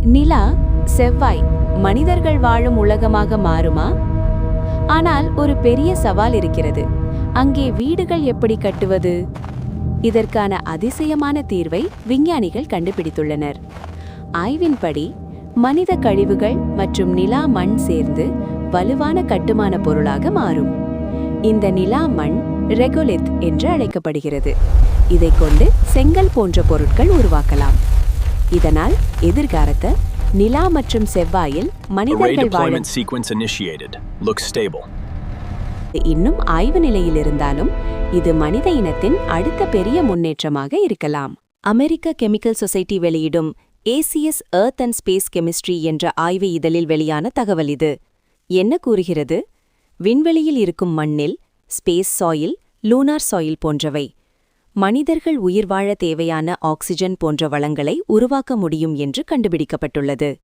நிலா, செவ்வாய் மனிதர்கள் வாழும் உலகமாக மாறுமா? ஆனால் ஒரு பெரிய சவால் இருக்கிறது. அங்கே வீடுகள் எப்படி கட்டுவது? இதற்கான அதிசயமான தீர்வை விஞ்ஞானிகள் கண்டுபிடித்துள்ளனர். ஆய்வின்படி மனித கழிவுகள் மற்றும் நிலா மண் சேர்ந்து வலுவான கட்டுமான பொருளாக மாறும். இந்த நிலா மண் ரெகோலித் என்று அழைக்கப்படுகிறது. இதைக் கொண்டு செங்கல் போன்ற பொருட்கள் உருவாக்கலாம். இதனால் எதிர்காலத்தை நிலா மற்றும் செவ்வாயில் மனிதர்கள் வாழ இன்னும் ஆய்வு நிலையில் இருந்தாலும் இது மனித இனத்தின் அடுத்த பெரிய முன்னேற்றமாக இருக்கலாம். அமெரிக்க கெமிக்கல் சொசைட்டி வெளியிடும் ACS earth and space chemistry என்ற ஆய்வு இதழில் வெளியான தகவல் இது. என்ன கூறுகிறது? விண்வெளியில் இருக்கும் மண்ணில் ஸ்பேஸ் சாயில், லூனார் சாயில் போன்றவை மனிதர்கள் உயிர் வாழ தேவையான ஆக்சிஜன் போன்ற வளங்களை உருவாக்க முடியும் என்று கண்டுபிடிக்கப்பட்டுள்ளது.